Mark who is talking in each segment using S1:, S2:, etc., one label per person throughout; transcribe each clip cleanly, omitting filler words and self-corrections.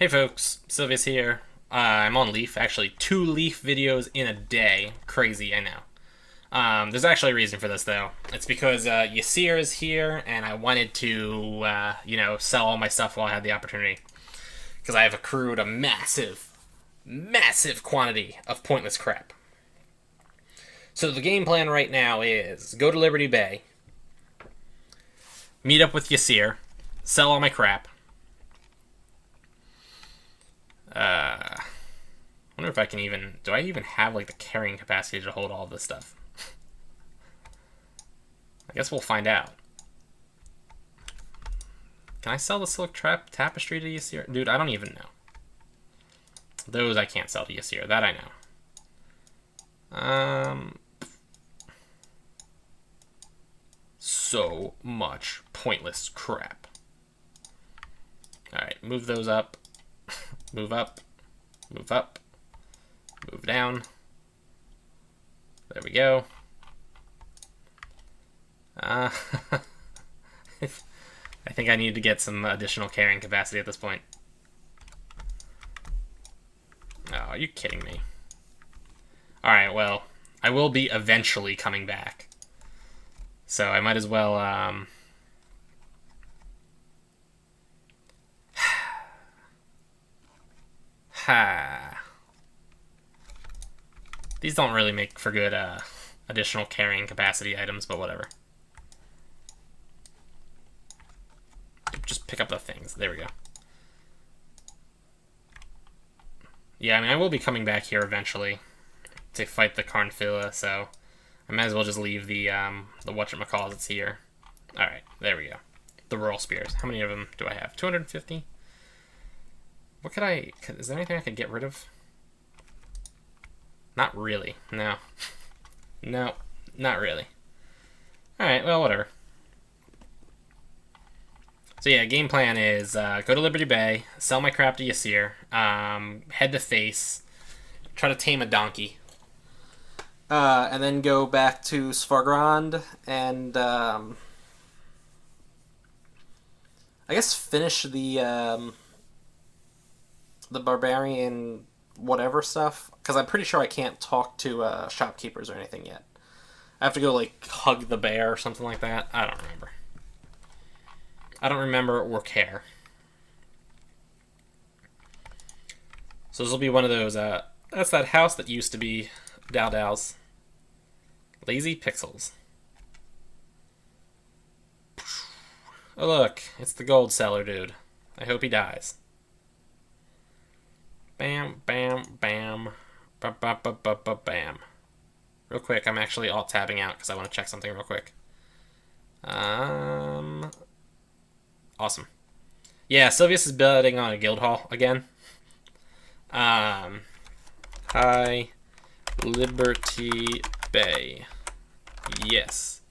S1: Hey folks, Sylvia's here. I'm on Leaf. Actually, 2 Leaf videos in a day. Crazy, I know. There's actually a reason for this though. It's because Yasir is here, and I wanted to, sell all my stuff while I had the opportunity. Because I have accrued a massive quantity of pointless crap. So the game plan right now is go to Liberty Bay, meet up with Yasir, sell all my crap. I wonder if I can even... Do I even have, like, the carrying capacity to hold all of this stuff? I guess we'll find out. Can I sell the silk tapestry to Yasir? Dude, I don't even know. Those I can't sell to Yasir. That I know. So much pointless crap. Alright, move those up. Move up. Move up. Move down. There we go. I think I need to get some additional carrying capacity at this point. Oh, are you kidding me? Alright, well, I will be eventually coming back. So I might as well, These don't really make for good additional carrying capacity items, but whatever. Just pick up the things. There we go. Yeah, I mean, I will be coming back here eventually to fight the Carnfilla, so I might as well just leave the whatchamacallits here. Alright, there we go. The Royal Spears. How many of them do I have? 250? What could I... Is there anything I could get rid of? Not really. No. No, not really. Alright, well, whatever. So yeah, game plan is go to Liberty Bay, sell my crap to Yasir, head to Face, try to tame a donkey. And then go back to Svargrand and I guess finish the barbarian whatever stuff, because I'm pretty sure I can't talk to shopkeepers or anything yet. I have to go like hug the bear or something like that. I don't remember. I don't remember or care. So this will be one of those, that's that house that used to be Dao Dao's. Lazy Pixels. Oh look, it's the gold seller dude. I hope he dies. Bam, bam, bam. Bam, bam, bam, bam, bam, bam. Real quick, I'm actually alt-tabbing out because I want to check something real quick. Awesome. Yeah, Sylvius is building on a guild hall again. Hi, Liberty Bay. Yes.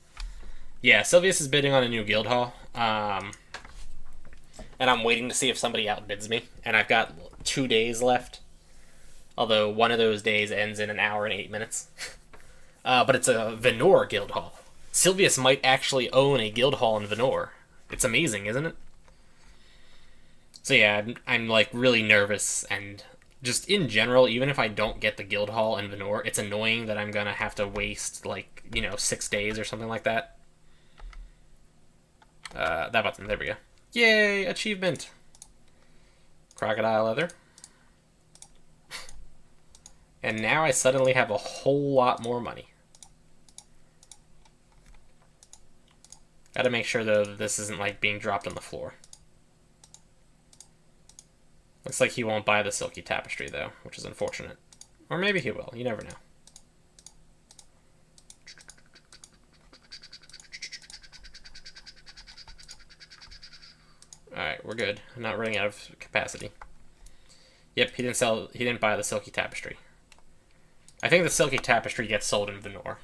S1: Yeah, Sylvius is bidding on a new guild hall. And I'm waiting to see if somebody outbids me. And I've got 2 days left. Although one of those days ends in 1 hour and 8 minutes. But it's a Venor guild hall. Sylvius might actually own a guild hall in Venor. It's amazing, isn't it? So yeah, I'm like really nervous, and just in general, even if I don't get the guild hall in Venor, it's annoying that I'm gonna have to waste like, 6 days or something like that. That button, there we go. Yay, achievement! Crocodile leather. And now I suddenly have a whole lot more money. Gotta make sure, though, that this isn't, like, being dropped on the floor. Looks like he won't buy the silky tapestry, though, which is unfortunate. Or maybe he will. You never know. Alright, we're good. I'm not running out of capacity. Yep, he didn't buy the silky tapestry. I think the silky tapestry gets sold in Venor.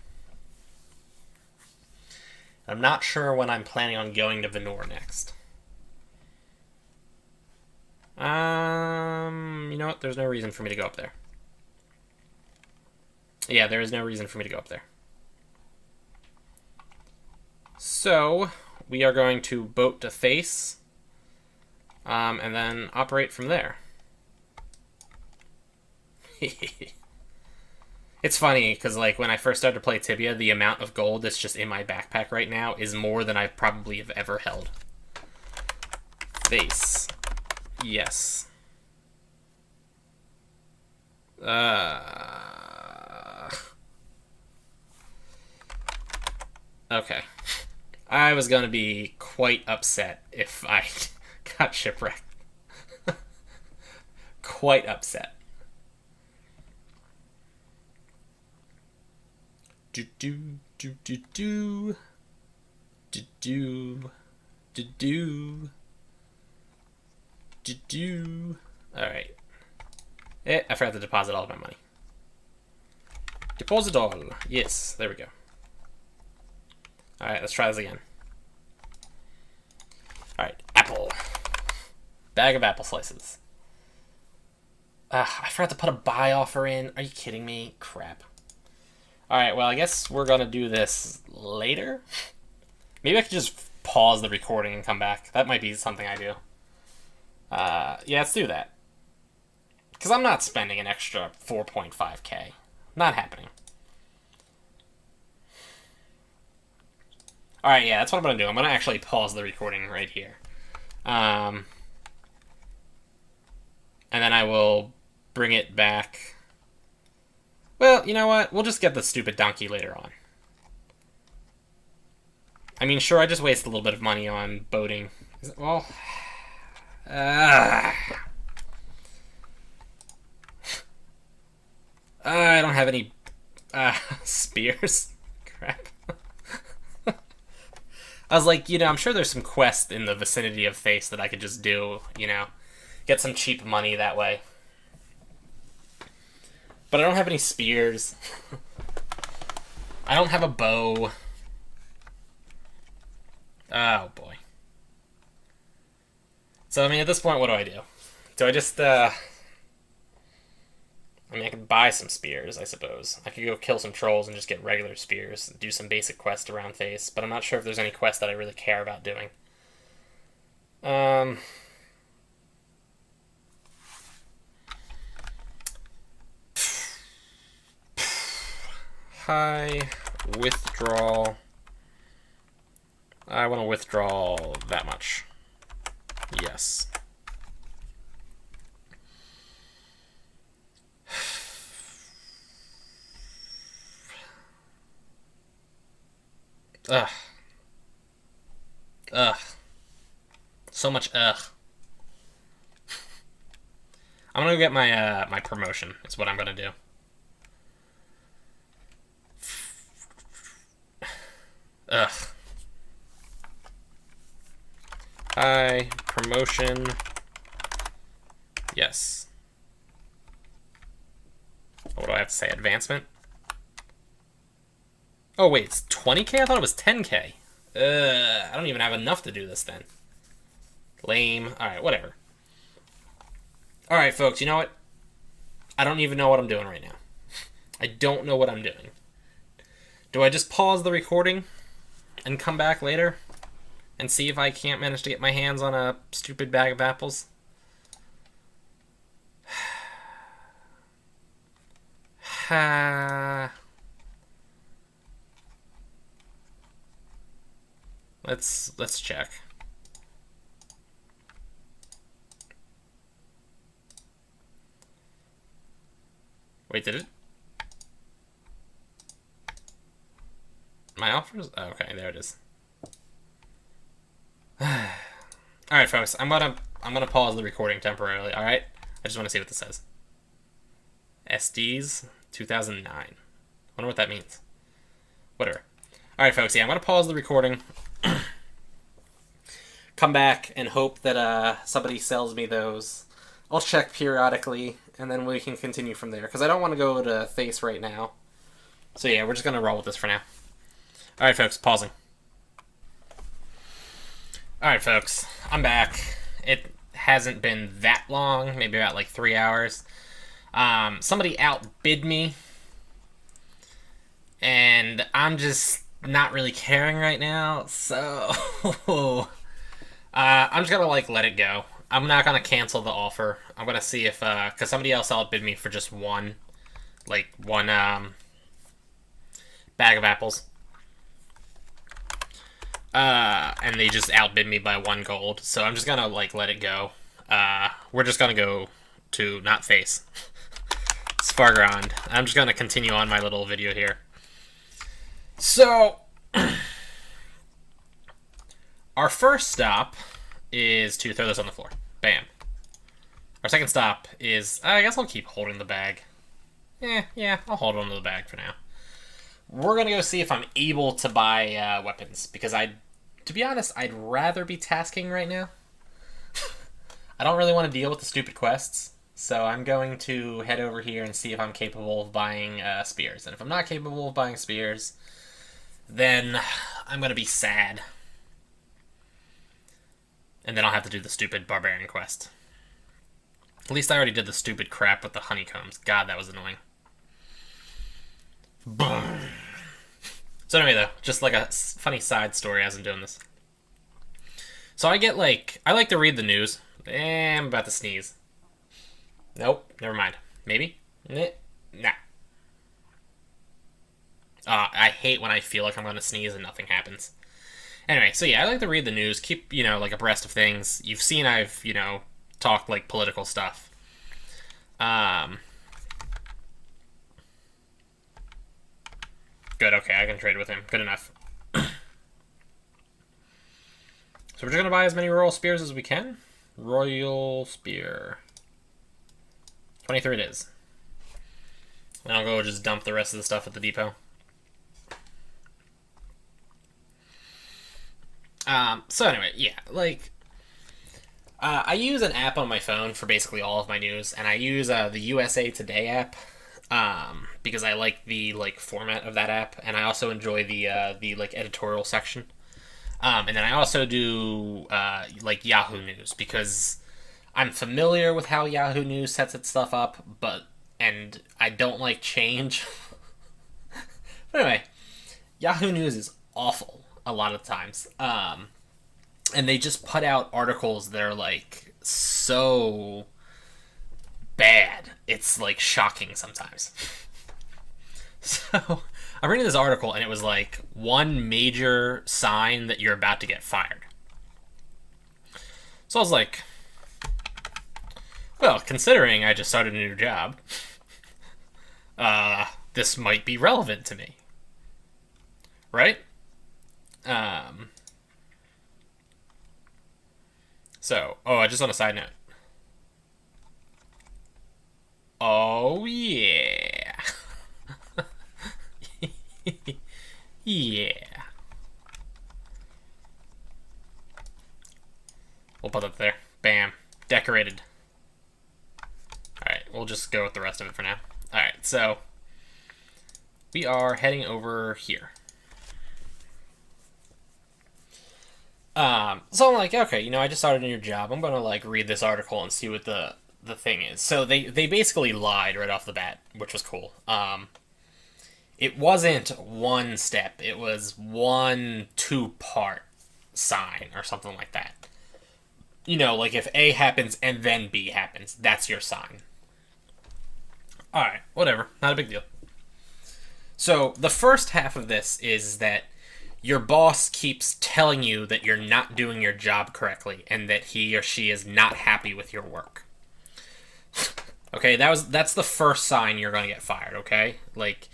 S1: I'm not sure when I'm planning on going to Venor next. You know what? There's no reason for me to go up there. Yeah, there is no reason for me to go up there. So, we are going to boat to Face, and then operate from there. It's funny, because, like, when I first started to play Tibia, the amount of gold that's just in my backpack right now is more than I probably have ever held. Face. Yes. Okay. I was going to be quite upset if I got shipwrecked. Quite upset. Do do do do do do do do do do do. All right. I forgot to deposit all of my money. Deposit all. Yes, there we go. All right, let's try this again. All right, apple. Bag of apple slices. I forgot to put a buy offer in. Are you kidding me? Crap. Alright, well, I guess we're going to do this later. Maybe I could just pause the recording and come back. That might be something I do. Yeah, let's do that. Because I'm not spending an extra 4.5k. Not happening. Alright, yeah, that's what I'm going to do. I'm going to actually pause the recording right here. And then I will bring it back. Well, you know what? We'll just get the stupid donkey later on. I mean, sure, I just wasted a little bit of money on boating. Well... I don't have any spears. Crap. I was like, I'm sure there's some quests in the vicinity of Face that I could just do, get some cheap money that way. But I don't have any spears. I don't have a bow. Oh, boy. So, I mean, at this point, what do? Do I just, I mean, I could buy some spears, I suppose. I could go kill some trolls and just get regular spears, do some basic quests around Face, but I'm not sure if there's any quests that I really care about doing. High withdrawal. I want to withdraw that much. Yes. Ugh. Ugh. So much ugh. I'm gonna go get my my promotion. Is what I'm gonna do. Ugh. High promotion. Yes. What do I have to say? Advancement? Oh, wait, it's 20k? I thought it was 10k. I don't even have enough to do this then. Lame. Alright, whatever. Alright, folks, you know what? I don't even know what I'm doing right now. I don't know what I'm doing. Do I just pause the recording and come back later and see if I can't manage to get my hands on a stupid bag of apples? Let's check. Wait, did it? My offers? Oh, okay, there it is. Alright, folks, I'm gonna pause the recording temporarily, alright? I just want to see what this says. SDs 2009. Wonder what that means. Whatever. Alright, folks, yeah, I'm gonna pause the recording. Come back and hope that somebody sells me those. I'll check periodically, and then we can continue from there. Because I don't want to go to Face right now. So yeah, we're just going to roll with this for now. Alright, folks, pausing. Alright, folks, I'm back. It hasn't been that long, maybe about like 3 hours. Somebody outbid me. And I'm just not really caring right now, so... I'm just gonna, like, let it go. I'm not gonna cancel the offer. I'm gonna see if because somebody else outbid me for just one, like one bag of apples. And they just outbid me by 1 gold. So I'm just gonna like let it go. We're just gonna go to not face. Spargrand. I'm just gonna continue on my little video here. So our first stop is to throw this on the floor. Bam. Our second stop is, I guess I'll keep holding the bag. Yeah, I'll hold on to the bag for now. We're gonna go see if I'm able to buy weapons, because to be honest, I'd rather be tasking right now. I don't really want to deal with the stupid quests, so I'm going to head over here and see if I'm capable of buying spears. And if I'm not capable of buying spears, then I'm gonna be sad. And then I'll have to do the stupid barbarian quest. At least I already did the stupid crap with the honeycombs. God, that was annoying. Boom. So anyway, though, just like a funny side story as I'm doing this. So I like to read the news. I'm about to sneeze. Nope, never mind. Maybe? Nah. I hate when I feel like I'm going to sneeze and nothing happens. Anyway, so yeah, I like to read the news, keep, like, abreast of things. You've seen I've, talked, like, political stuff. Good, okay, I can trade with him. Good enough. So we're just going to buy as many royal spears as we can. Royal spear. 23 it is. And I'll go just dump the rest of the stuff at the depot. So anyway, yeah, like, I use an app on my phone for basically all of my news, and I use the USA Today app, because I like the, like, format of that app, and I also enjoy the like, editorial section. And then I also do, like, Yahoo News, because I'm familiar with how Yahoo News sets its stuff up, and I don't like change. But anyway, Yahoo News is awful a lot of times. And they just put out articles that are, like, so bad. It's, like, shocking sometimes. So I'm reading this article, and it was, like, one major sign that you're about to get fired. So I was like, well, considering I just started a new job, this might be relevant to me. Right? So, just on a side note. Oh, yeah. Yeah. We'll put that there. Bam. Decorated. Alright, we'll just go with the rest of it for now. Alright, so we are heading over here. So I'm like, okay, I just started a new job. I'm gonna, like, read this article and see what the thing is. So they basically lied right off the bat, which was cool. It wasn't one step. It was 1 2-part sign or something like that. Like if A happens and then B happens, that's your sign. Alright, whatever. Not a big deal. So the first half of this is that your boss keeps telling you that you're not doing your job correctly and that he or she is not happy with your work. Okay, that's the first sign you're going to get fired, okay? Like,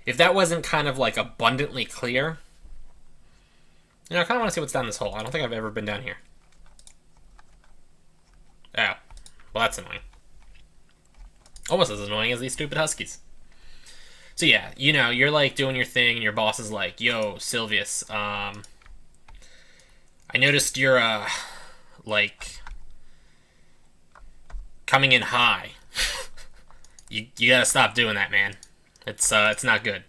S1: if that wasn't kind of, like, abundantly clear, I kind of want to see what's down this hole. I don't think I've ever been down here. Oh, well, that's annoying. Almost as annoying as these stupid huskies. So yeah, you're, like, doing your thing, and your boss is like, yo, Silvius, I noticed you're, like, coming in high. You gotta stop doing that, man. It's not good.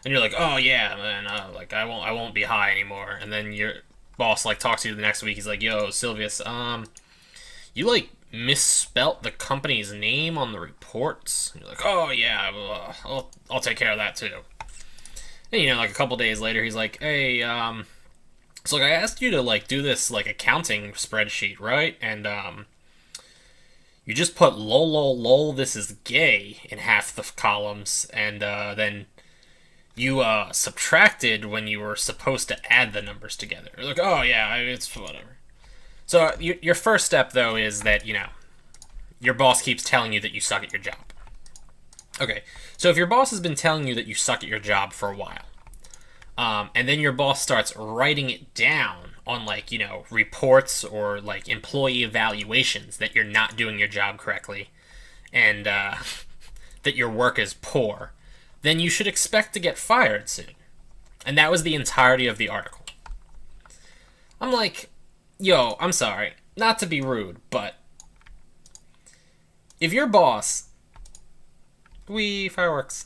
S1: And you're like, oh, yeah, man, like, I won't be high anymore. And then your boss, like, talks to you the next week, he's like, yo, Silvius, you, like, misspelt the company's name on the reports. And you're like, oh yeah, I'll take care of that too. And like a couple days later, he's like, hey, so like I asked you to like do this like accounting spreadsheet, right? And You just put lol lol lol this is gay in half the columns, and then you subtracted when you were supposed to add the numbers together. You're like, oh yeah, it's whatever. So your first step though is that your boss keeps telling you that you suck at your job. Okay, so if your boss has been telling you that you suck at your job for a while, and then your boss starts writing it down on reports or employee evaluations that you're not doing your job correctly, and that your work is poor, then you should expect to get fired soon. And that was the entirety of the article. I'm like, yo, I'm sorry, not to be rude, but if your boss, fireworks.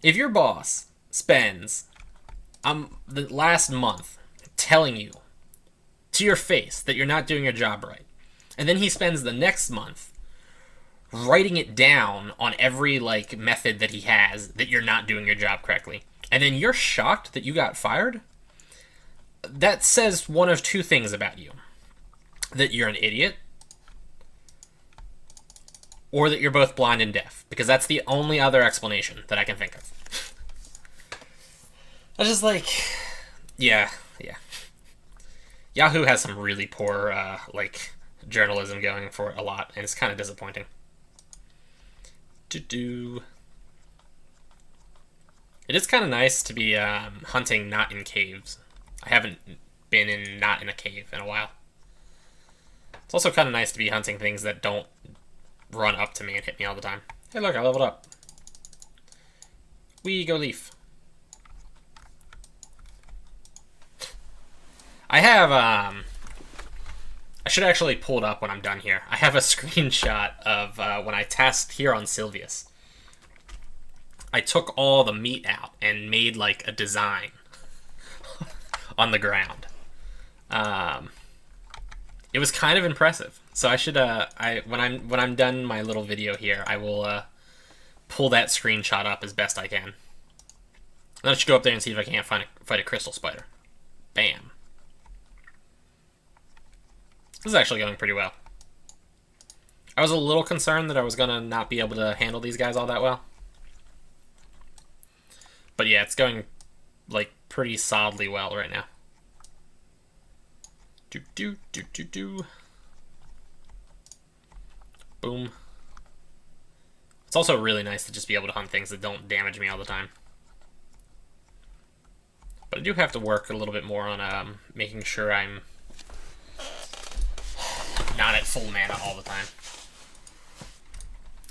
S1: If your boss spends the last month telling you to your face that you're not doing your job right, and then he spends the next month writing it down on every method that he has that you're not doing your job correctly, and then you're shocked that you got fired, that says one of two things about you: that you're an idiot, or that you're both blind and deaf, because that's the only other explanation that I can think of. I was just yeah. Yahoo has some really poor, journalism going for it a lot, and it's kind of disappointing. It is kind of nice to be hunting not in caves. I haven't been not in a cave in a while. It's also kind of nice to be hunting things that don't run up to me and hit me all the time. Hey, look, I leveled up. We go leaf. I have, I should actually pull it up when I'm done here. I have a screenshot of when I tasked here on Sylvius. I took all the meat out and made a design on the ground. It was kind of impressive. So I should when I'm done my little video here, I will pull that screenshot up as best I can. Then I should go up there and see if I can't fight a crystal spider. Bam. This is actually going pretty well. I was a little concerned that I was gonna not be able to handle these guys all that well. But yeah, it's going pretty solidly well right now. Boom. It's also really nice to just be able to hunt things that don't damage me all the time. But I do have to work a little bit more on making sure I'm not at full mana all the time.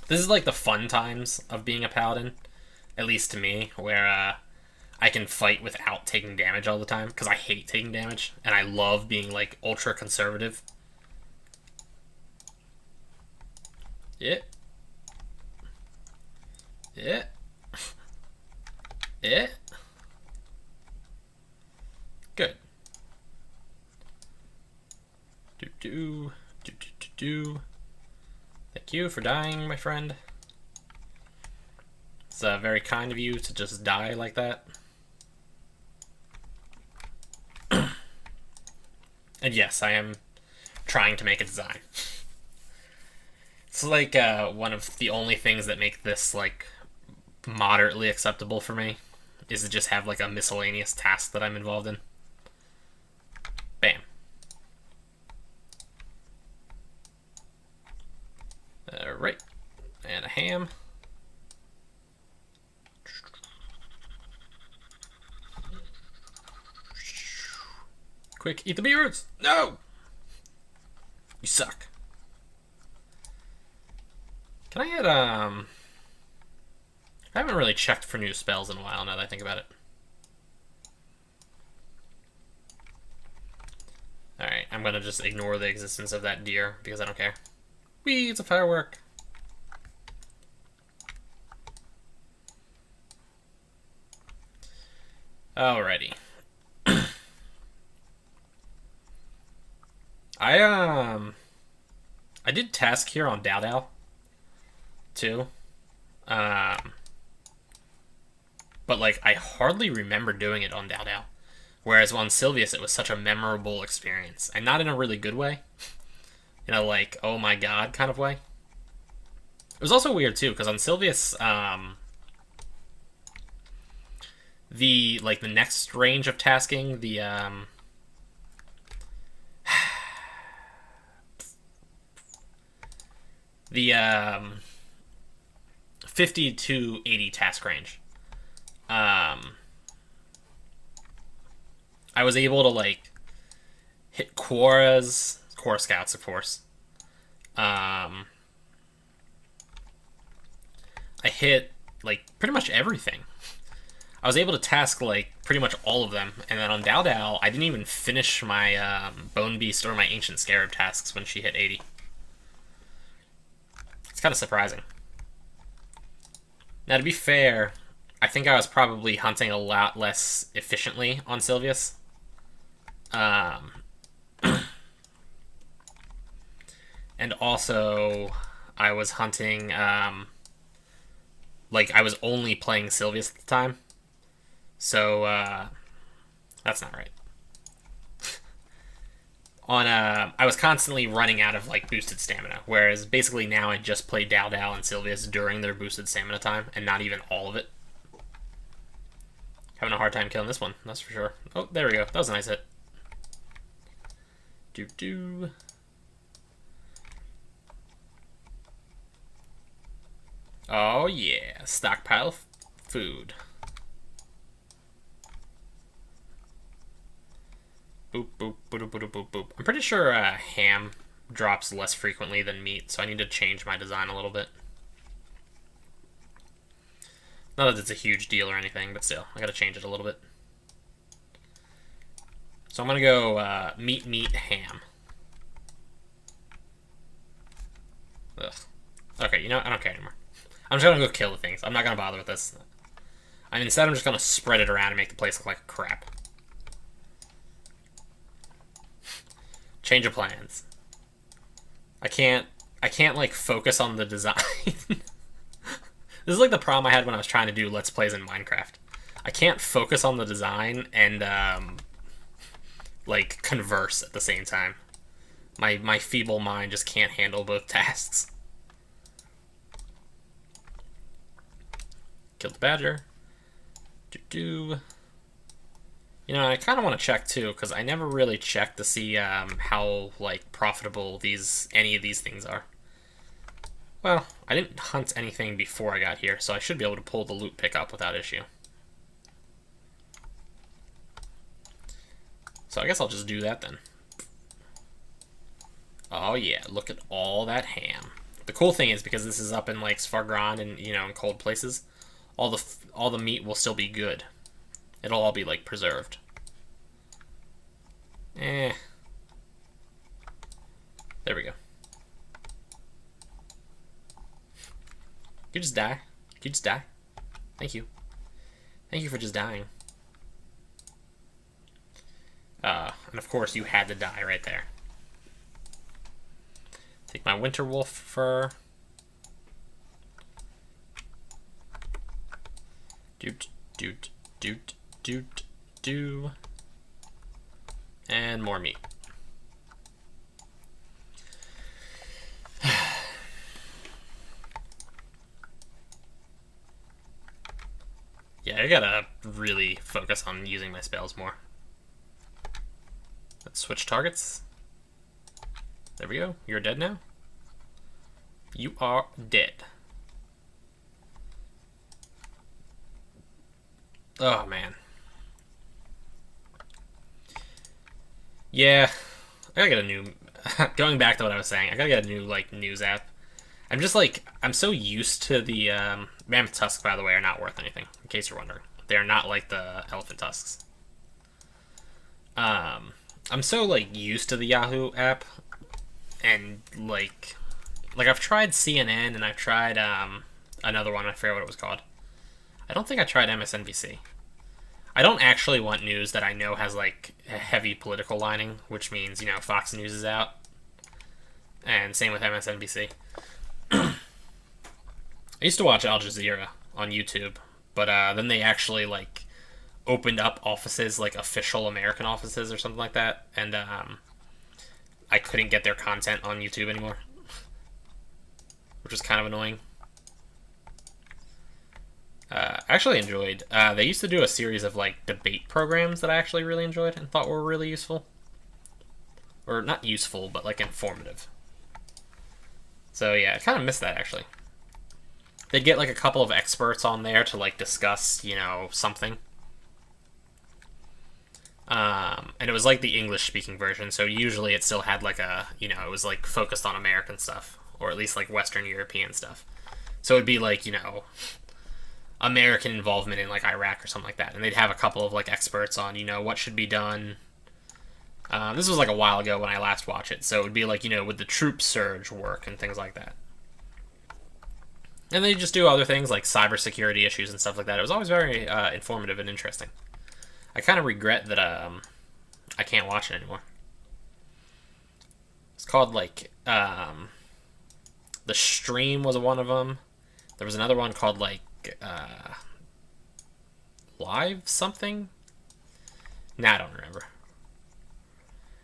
S1: This is the fun times of being a paladin, at least to me, where I can fight without taking damage all the time, because I hate taking damage, and I love being ultra conservative. Yeah. Good. Thank you for dying, my friend. It's very kind of you to just die like that. And yes, I am trying to make a design. It's one of the only things that make this moderately acceptable for me is to just have a miscellaneous task that I'm involved in. Bam. Alright. And a ham. Quick, eat the beetroots! No! You suck. Can I get, I haven't really checked for new spells in a while now that I think about it. Alright, I'm gonna just ignore the existence of that deer because I don't care. Whee, it's a firework. Alrighty. I did task here on Dowdow too. But I hardly remember doing it on Dowdow. Whereas on Sylvius it was such a memorable experience. And not in a really good way. in a like, oh my god kind of way. It was also weird too because on Sylvius, the next range of tasking, the 50 to 80 task range. I was able to like hit Quora Scouts, of course. I hit like pretty much everything. I was able to task like pretty much all of them, and then on Dao Dao, I didn't even finish my Bone Beast or my Ancient Scarab tasks when she hit 80. It's kind of surprising. Now, to be fair, I think I was probably hunting a lot less efficiently on Sylvius. And also, I was hunting, like, I was only playing Sylvius at the time. So, that's not right. I was constantly running out of, like, boosted stamina, whereas basically now I just play Dao Dao and Sylvius during their boosted stamina time, and not even all of it. Having a hard time killing this one, that's for sure. Oh, there we go. That was a nice hit. Doo-doo. Oh, yeah. Stockpile food. Boop, boop, boop, boop, boop, boop. I'm pretty sure ham drops less frequently than meat, so I need to change my design a little bit. Not that it's a huge deal or anything, but still, I gotta change it a little bit. So I'm gonna go meat, ham. Ugh. Okay, you know what? I don't care anymore. I'm just gonna go kill the things. I'm not gonna bother with this. I mean, instead I'm just gonna spread it around and make the place look like crap. Change of plans. I can't like focus on the design. This is like the problem I had when I was trying to do Let's Plays in Minecraft. I can't focus on the design and like converse at the same time. My feeble mind just can't handle both tasks. Killed the badger. You know, I kind of want to check too, because I never really checked to see how like profitable any of these things are. Well, I didn't hunt anything before I got here, so I should be able to pull the loot pickup without issue. So I guess I'll just do that then. Oh yeah, look at all that ham. The cool thing is, because this is up in like Svargran and, you know, in cold places, all the meat will still be good. It'll all be like preserved. There we go. You just die. You just die. Thank you. Thank you for just dying. And of course you had to die right there. Take my winter wolf fur. Doot, doot, doot, doot, do. And more meat. Yeah, I gotta really focus on using my spells more. Let's switch targets. There we go. You're dead now. You are dead. Oh, man. Yeah, I gotta get a new... going back to what I was saying, I gotta get a new, like, news app. I'm just, like, I'm so used to the... Mammoth tusks, by the way, are not worth anything, in case you're wondering. They are not like the elephant tusks. I'm so, like, used to the Yahoo app, and, like I've tried CNN, and I've tried, another one, I forget what it was called. I don't think I tried MSNBC. I don't actually want news that I know has, like, a heavy political lining, which means, you know, Fox News is out. And same with MSNBC. I used to watch Al Jazeera on YouTube, but then they actually, like, opened up offices, like official American offices or something like that, and I couldn't get their content on YouTube anymore, which was kind of annoying. I actually enjoyed. They used to do a series of like debate programs that I actually really enjoyed and thought were really useful, or not useful, but like informative. So yeah, I kind of missed that actually. They'd get like a couple of experts on there to like discuss, you know, something. And it was like the English speaking version, so usually it still had like a, you know, it was like focused on American stuff, or at least like Western European stuff. So it'd be like, you know, American involvement in like Iraq or something like that, and they'd have a couple of like experts on, you know, what should be done. This was like a while ago when I last watched it, so it would be like, you know, would the troop surge work and things like that. And they just do other things like cybersecurity issues and stuff like that. It was always very informative and interesting. I kind of regret that I can't watch it anymore. It's called like The Stream was one of them. There was another one called like Live something. Nah, I don't remember.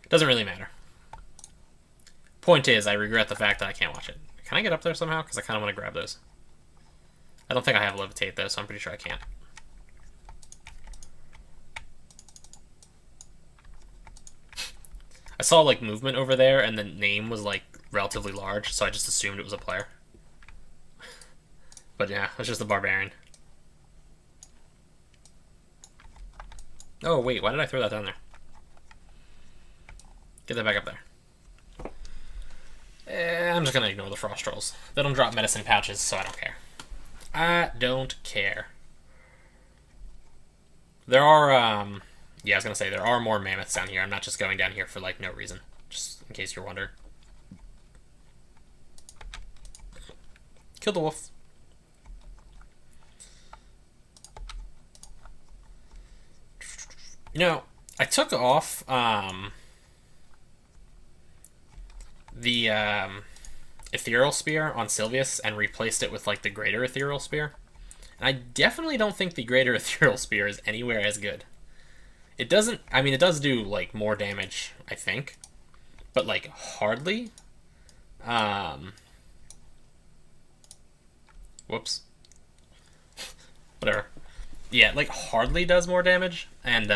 S1: Doesn't really matter. Point is, I regret the fact that I can't watch it. Can I get up there somehow? Because I kind of want to grab those. I don't think I have levitate though, so I'm pretty sure I can't. I saw like movement over there, and the name was like relatively large, so I just assumed it was a player. But yeah, it's just a barbarian. Oh wait, why did I throw that down there? Get that back up there. I'm just gonna ignore the frost trolls. They don't drop medicine pouches, so I don't care. I don't care. There are, yeah, I was gonna say, there are more mammoths down here. I'm not just going down here for, like, no reason. Just in case you're wondering. Kill the wolf. You know, I took off, the, Ethereal Spear on Sylvius and replaced it with, like, the Greater Ethereal Spear. And I definitely don't think the Greater Ethereal Spear is anywhere as good. It doesn't... I mean, it does do, like, more damage, I think. But, like, hardly. Whoops. Whatever. Yeah, like, hardly does more damage. And,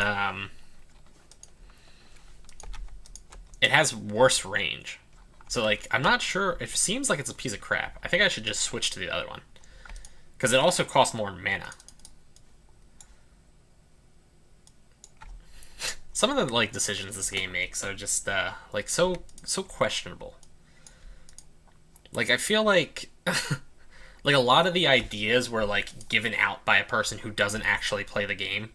S1: it has worse range. So, like, I'm not sure... It seems like it's a piece of crap. I think I should just switch to the other one. Because it also costs more mana. Some of the, like, decisions this game makes are just, like, so questionable. Like, I feel like... like, a lot of the ideas were, like, given out by a person who doesn't actually play the game.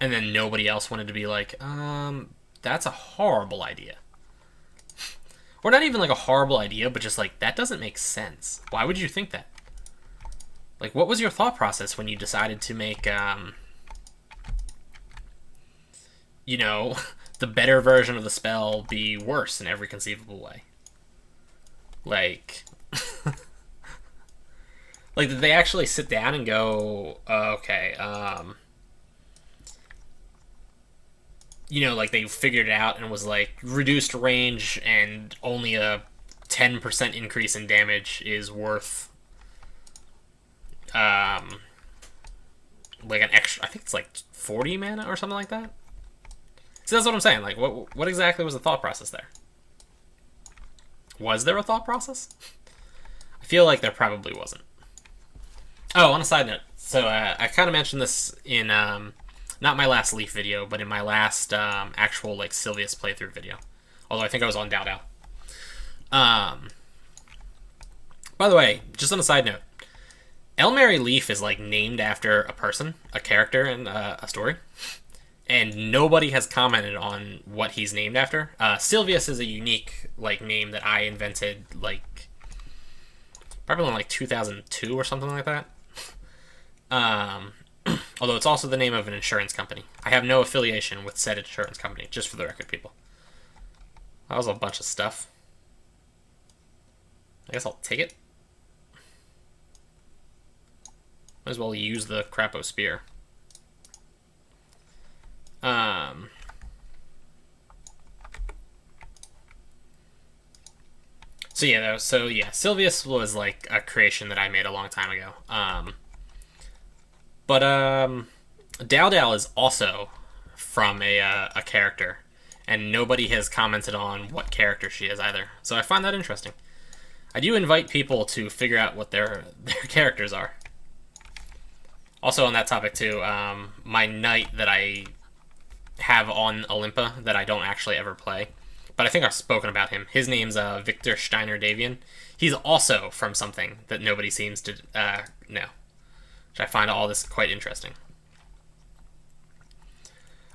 S1: And then nobody else wanted to be like, that's a horrible idea. Or not even, like, a horrible idea, but just, like, that doesn't make sense. Why would you think that? Like, what was your thought process when you decided to make, you know, the better version of the spell be worse in every conceivable way? Like, like, did they actually sit down and go, okay, you know, like, they figured it out and was like, reduced range and only a 10% increase in damage is worth, like an extra, I think it's like 40 mana or something like that. So that's what I'm saying. Like, what exactly was the thought process there? Was there a thought process? I feel like there probably wasn't. Oh, on a side note, so I kind of mentioned this in not my last Leaf video, but in my last actual like Sylvius playthrough video. Although I think I was on Dao Dao. By the way, just on a side note, Elmary Leaf is like named after a person, a character in a story, and nobody has commented on what he's named after. Sylvius is a unique like name that I invented like probably in like 2002 or something like that. Although it's also the name of an insurance company. I have no affiliation with said insurance company, just for the record, people. That was a bunch of stuff. I guess I'll take it. Might as well use the Crapo Spear. Sylvius was like a creation that I made a long time ago. But Dao Dao is also from a character, and nobody has commented on what character she is either. So I find that interesting. I do invite people to figure out what their characters are. Also on that topic too, my knight that I have on Olympa that I don't actually ever play, but I think I've spoken about him. His name's Victor Steiner Davian. He's also from something that nobody seems to know, which I find all this quite interesting.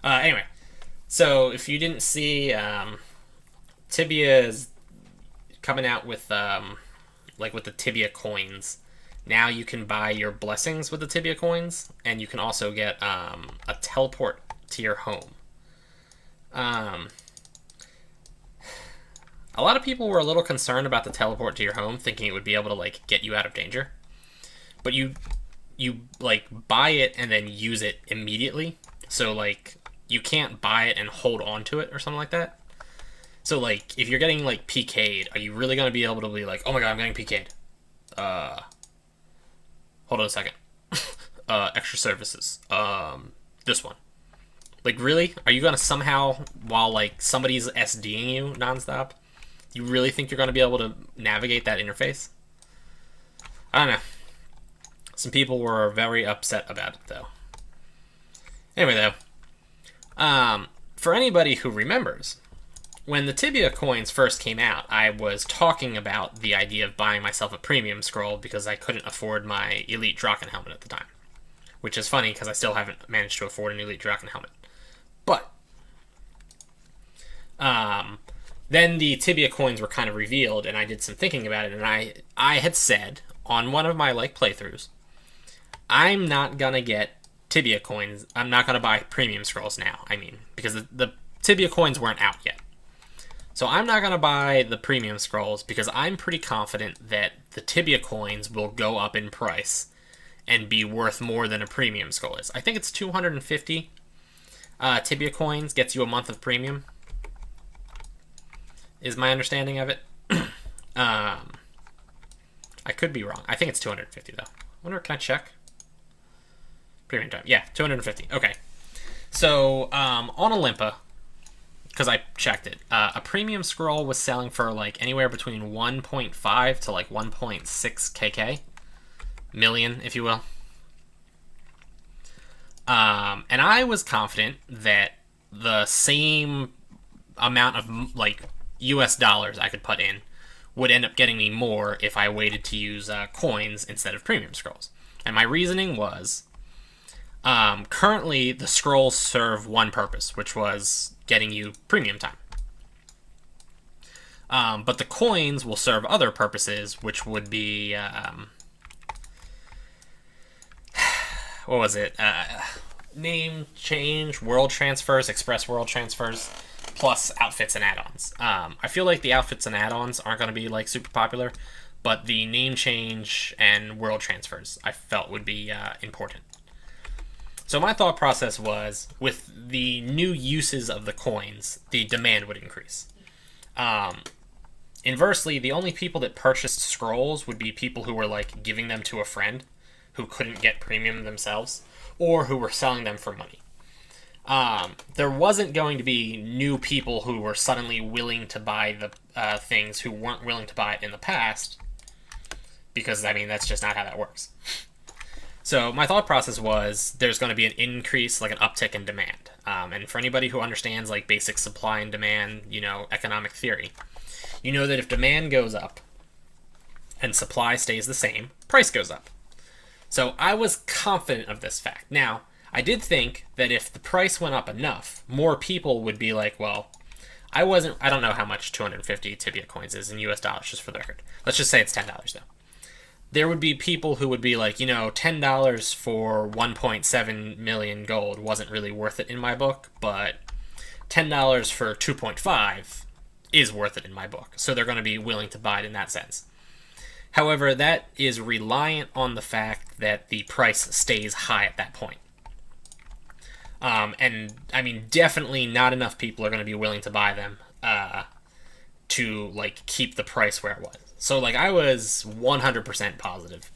S1: Anyway, so if you didn't see, Tibia is coming out with with the Tibia coins. Now you can buy your blessings with the Tibia coins, and you can also get a teleport to your home. A lot of people were a little concerned about the teleport to your home, thinking it would be able to like get you out of danger. But you like buy it and then use it immediately. So like you can't buy it and hold on to it or something like that. So like if you're getting like PK'd, are you really gonna be able to be like, oh my god, I'm getting PK'd? Hold on a second. Extra services. This one. Like really? Are you gonna somehow, while like somebody's SDing you nonstop, you really think you're gonna be able to navigate that interface? I don't know. Some people were very upset about it though. Anyway though, for anybody who remembers, when the Tibia coins first came out, I was talking about the idea of buying myself a premium scroll because I couldn't afford my Elite Draken helmet at the time. Which is funny because I still haven't managed to afford an Elite Draken helmet. But then the Tibia coins were kind of revealed, and I did some thinking about it, and I had said on one of my like playthroughs, I'm not gonna get Tibia coins. I'm not gonna buy premium scrolls now. I mean, because the Tibia coins weren't out yet. So I'm not gonna buy the premium scrolls because I'm pretty confident that the Tibia coins will go up in price and be worth more than a premium scroll is. I think it's 250 Tibia coins gets you a month of premium, is my understanding of it. I could be wrong. I think it's 250 though. I wonder, can I check? Premium time. Yeah, 250. Okay. So on Olympa, because I checked it, a premium scroll was selling for like anywhere between 1.5 to like 1.6 kk million, if you will. And I was confident that the same amount of like US dollars I could put in would end up getting me more if I waited to use coins instead of premium scrolls. And my reasoning was, currently the scrolls serve one purpose, which was getting you premium time. But the coins will serve other purposes, which would be what was it? Name change, world transfers, express world transfers, plus outfits and add-ons. I feel like the outfits and add-ons aren't going to be like super popular, but the name change and world transfers I felt would be important. So my thought process was, with the new uses of the coins, the demand would increase. Inversely, the only people that purchased scrolls would be people who were like giving them to a friend who couldn't get premium themselves, or who were selling them for money. There wasn't going to be new people who were suddenly willing to buy the things who weren't willing to buy it in the past, because, I mean, that's just not how that works. So my thought process was there's going to be an increase, like an uptick in demand. And for anybody who understands like basic supply and demand, economic theory, you know that if demand goes up and supply stays the same, price goes up. So I was confident of this fact. Now, I did think that if the price went up enough, more people would be like, well, I don't know how much 250 Tibia coins is in US dollars, just for the record. Let's just say it's $10 though. There would be people who would be like, $10 for 1.7 million gold wasn't really worth it in my book, but $10 for 2.5 is worth it in my book. So they're going to be willing to buy it in that sense. However, that is reliant on the fact that the price stays high at that point. And, I mean, definitely not enough people are going to be willing to buy them to like keep the price where it was. So like I was 100% positive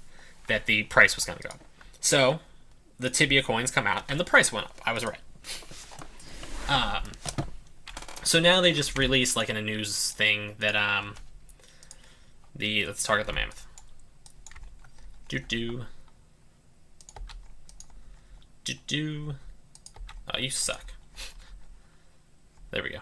S1: that the price was going to go up. So the Tibia coins come out and the price went up. I was right. So now they just released like in a news thing that let's target the mammoth. Oh, you suck. There we go.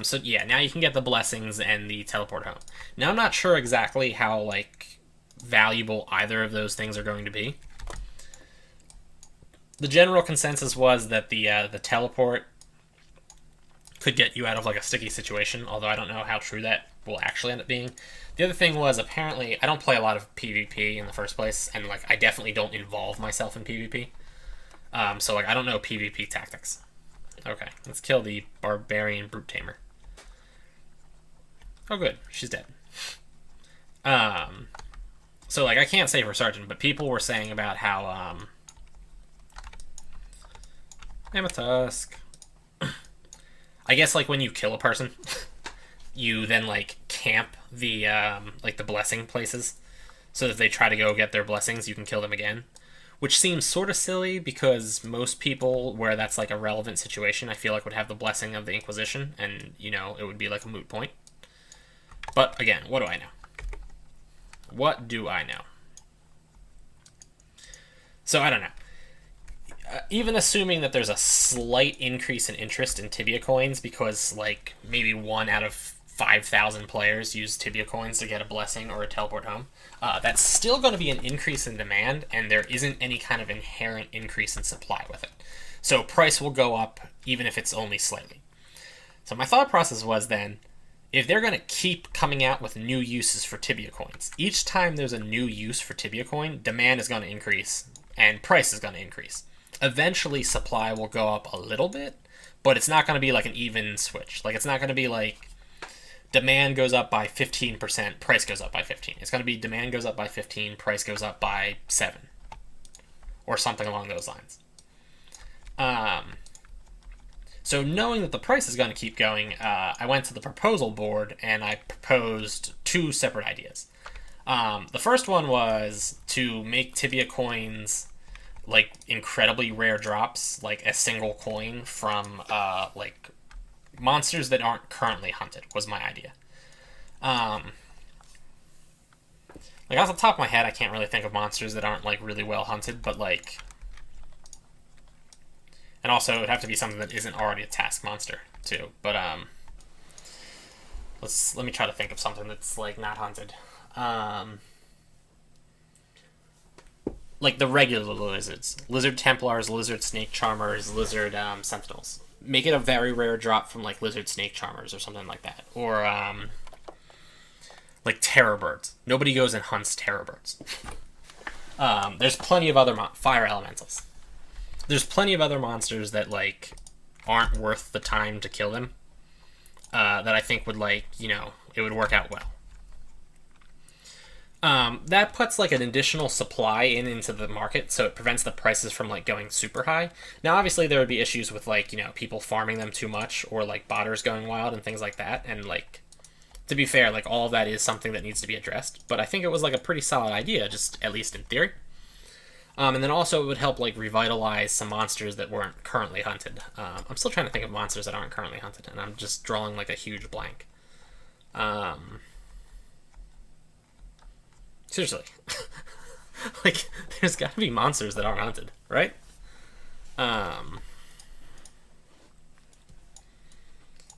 S1: So yeah, now you can get the blessings and the teleport home. Now I'm not sure exactly how like valuable either of those things are going to be. The general consensus was that the teleport could get you out of like a sticky situation, although I don't know how true that will actually end up being. The other thing was apparently I don't play a lot of PvP in the first place, and like I definitely don't involve myself in PvP. So like I don't know PvP tactics. Okay, let's kill the barbarian brute tamer. Oh good, she's dead. So like I can't say for certain, but people were saying about how Mammoth Tusk. I guess like when you kill a person, you then like camp the like the blessing places, so that if they try to go get their blessings, you can kill them again. Which seems sort of silly because most people where that's like a relevant situation, I feel like would have the blessing of the Inquisition, and you know it would be like a moot point. But again, what do I know? What do I know? So I don't know. Even assuming that there's a slight increase in interest in Tibia coins because like maybe 1 out of 5,000 players use Tibia coins to get a blessing or a teleport home, that's still going to be an increase in demand, and there isn't any kind of inherent increase in supply with it. So price will go up even if it's only slightly. So my thought process was then, if they're going to keep coming out with new uses for Tibia coins, each time there's a new use for Tibia coin, demand is going to increase and price is going to increase. Eventually supply will go up a little bit, but it's not going to be like an even switch. Like it's not going to be like demand goes up by 15%, price goes up by 15. It's going to be demand goes up by 15, price goes up by 7. Or something along those lines. So knowing that the price is going to keep going, I went to the proposal board and I proposed 2 separate ideas. The first one was to make Tibia coins like incredibly rare drops, like a single coin from like monsters that aren't currently hunted, was my idea. Like off the top of my head, I can't really think of monsters that aren't like really well hunted, but like, and also it would have to be something that isn't already a task monster too. But let me try to think of something that's like not hunted. Like the regular lizards, lizard templars, lizard snake charmers, lizard sentinels. Make it a very rare drop from like lizard snake charmers or something like that, or like terror birds. Nobody goes and hunts terror birds. There's plenty of other fire elementals. There's plenty of other monsters that like aren't worth the time to kill them. That I think would like, you know, it would work out well. That puts like an additional supply into the market, so it prevents the prices from like going super high. Now, obviously, there would be issues with like, you know, people farming them too much or like botters going wild and things like that. And like, to be fair, like all of that is something that needs to be addressed. But I think it was like a pretty solid idea, just at least in theory. And then also it would help like revitalize some monsters that weren't currently hunted. I'm still trying to think of monsters that aren't currently hunted, and I'm just drawing like a huge blank. Seriously. Like, there's gotta be monsters that aren't hunted, right?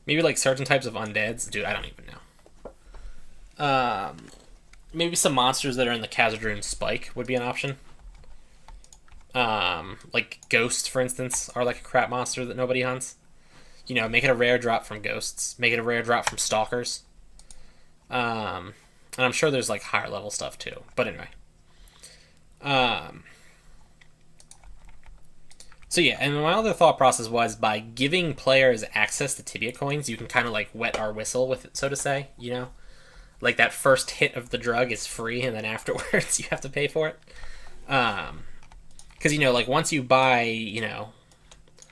S1: Maybe like certain types of undeads. Dude, I don't even know. Maybe some monsters that are in the Khazad-dûn Spike would be an option. Like ghosts, for instance, are like a crap monster that nobody hunts. You know, make it a rare drop from ghosts. Make it a rare drop from stalkers. And I'm sure there's like higher level stuff too. But anyway. So yeah, and my other thought process was by giving players access to Tibia coins, you can kind of like wet our whistle with it, so to say, you know? Like that first hit of the drug is free and then afterwards you have to pay for it. Because, you know, like once you buy, you know,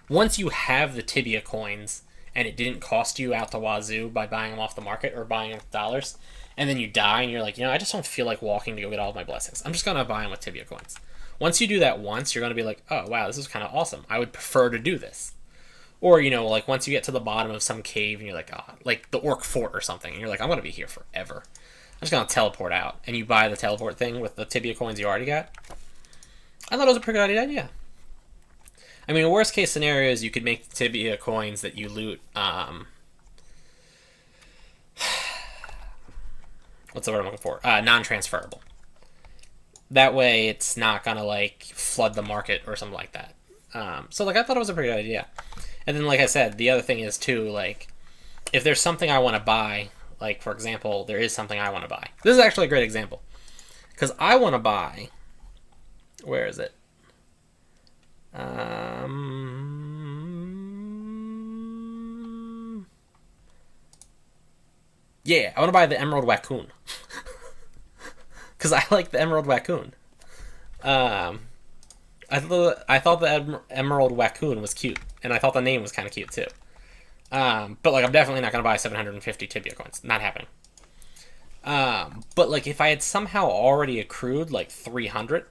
S1: once you have the Tibia coins and it didn't cost you out the wazoo by buying them off the market or buying them with dollars, and then you die and you're like, I just don't feel like walking to go get all of my blessings. I'm just going to buy them with Tibia coins. Once you do that once, you're going to be like, oh, wow, this is kind of awesome. I would prefer to do this. Or, like once you get to the bottom of some cave and you're like, oh, like the Orc Fort or something, and you're like, I'm going to be here forever. I'm just going to teleport out. And you buy the teleport thing with the Tibia coins you already got. I thought it was a pretty good idea. I mean, worst case scenario is you could make the Tibia coins that you loot, what's the word I'm looking for? Non-transferable. That way it's not going to, like, flood the market or something like that. So, like, I thought it was a pretty good idea. And then, like I said, the other thing is, too, like, if there's something I want to buy, like, for example, there is something I want to buy. This is actually a great example. Because I want to buy... Where is it? Yeah, I want to buy the Emerald Raccoon. Because I like the Emerald Raccoon. I thought the Emerald Raccoon was cute. And I thought the name was kind of cute, too. But, like, I'm definitely not going to buy 750 Tibia coins. Not happening. But, like, if I had somehow already accrued, like, 300...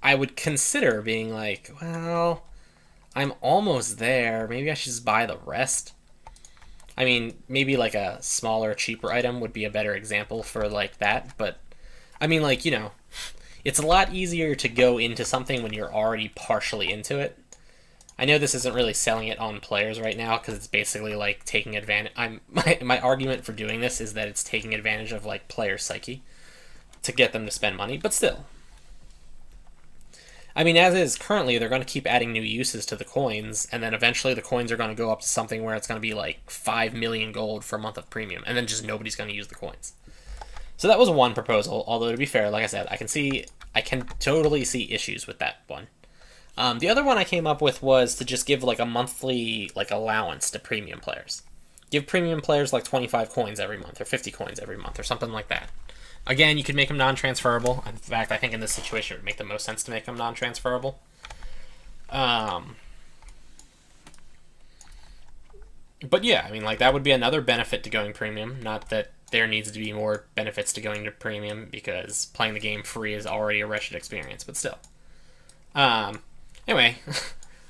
S1: I would consider being like, well, I'm almost there. Maybe I should just buy the rest. I mean, maybe like a smaller, cheaper item would be a better example for like that. But, I mean, like, it's a lot easier to go into something when you're already partially into it. I know this isn't really selling it on players right now because it's basically like taking advantage. My argument for doing this is that it's taking advantage of like player psyche to get them to spend money, but still. I mean, as is currently, they're going to keep adding new uses to the coins, and then eventually the coins are going to go up to something where it's going to be like 5 million gold for a month of premium, and then just nobody's going to use the coins. So that was one proposal, although to be fair, like I said, I can totally see issues with that one. The other one I came up with was to just give like a monthly like allowance to premium players. Give premium players like 25 coins every month, or 50 coins every month, or something like that. Again, you could make them non-transferable. In fact, I think in this situation it would make the most sense to make them non-transferable. But yeah, I mean, like, that would be another benefit to going premium. Not that there needs to be more benefits to going to premium, because playing the game free is already a wretched experience, but still. Anyway,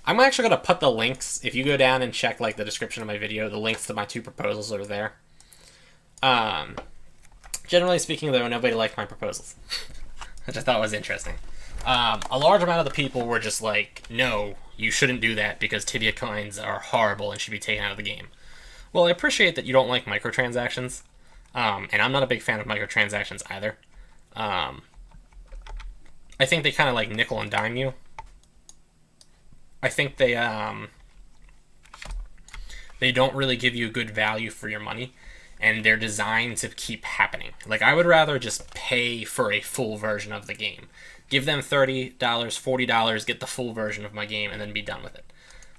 S1: I'm actually going to put the links, if you go down and check, like, the description of my video, the links to my two proposals are there. Generally speaking, though, nobody liked my proposals, which I thought was interesting. A large amount of the people were just like, no, you shouldn't do that because Tibia coins are horrible and should be taken out of the game. Well, I appreciate that you don't like microtransactions, and I'm not a big fan of microtransactions either. I think they kind of like nickel and dime you. I think they don't really give you good value for your money. And they're designed to keep happening. Like, I would rather just pay for a full version of the game. Give them $30, $40, get the full version of my game, and then be done with it.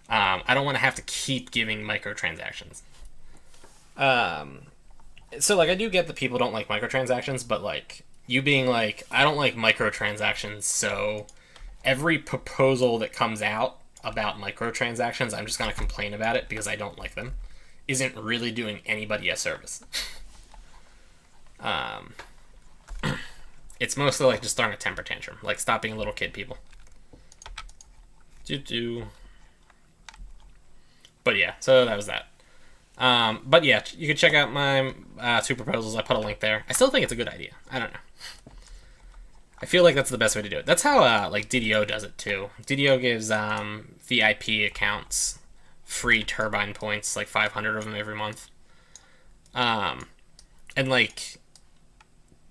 S1: I don't want to have to keep giving microtransactions. So, like, I do get that people don't like microtransactions, but, like, you being like, I don't like microtransactions, so every proposal that comes out about microtransactions, I'm just going to complain about it because I don't like them, isn't really doing anybody a service. It's mostly like just throwing a temper tantrum. Like, stop being a little kid, people. But yeah, so that was that. But yeah, you can check out my two proposals. I put a link there. I still think it's a good idea. I don't know. I feel like that's the best way to do it. That's how like DDO does it too. DDO gives VIP accounts free turbine points, like 500 of them every month. And like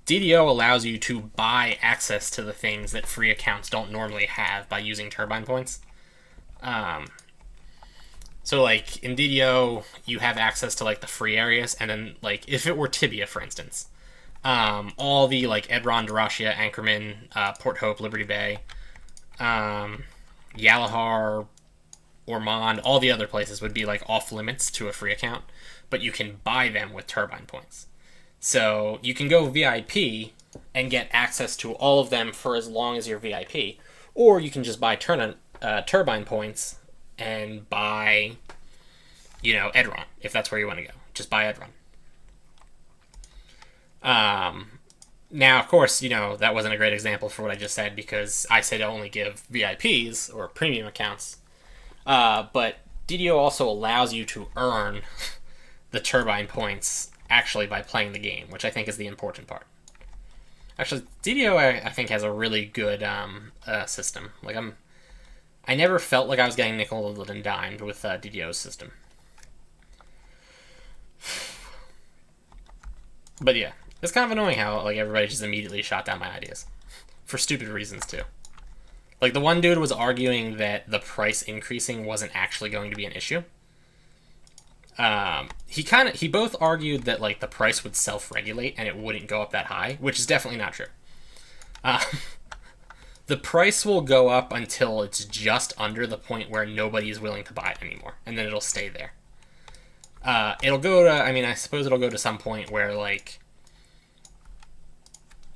S1: DDO allows you to buy access to the things that free accounts don't normally have by using turbine points. So like in DDO you have access to like the free areas, and then like if it were Tibia, for instance, all the like Edron, Dyrachia, Anchorman, Port Hope, Liberty Bay, Yalahar, Ormond, all the other places would be like off limits to a free account, but you can buy them with turbine points. So you can go VIP and get access to all of them for as long as you're VIP, or you can just buy turbine points and buy Edron, if that's where you want to go. Just buy Edron. Now, of course, that wasn't a great example for what I just said because I said only give VIPs or premium accounts. But DDO also allows you to earn the turbine points actually by playing the game, which I think is the important part. Actually, DDO I think has a really good system. I never felt like I was getting nickeled and dimed with DDO's system. But yeah, it's kind of annoying how everybody just immediately shot down my ideas for stupid reasons too. The one dude was arguing that the price increasing wasn't actually going to be an issue. He both argued that the price would self-regulate and it wouldn't go up that high, which is definitely not true. The price will go up until it's just under the point where nobody is willing to buy it anymore, and then it'll stay there. It'll go to, I suppose it'll go to some point where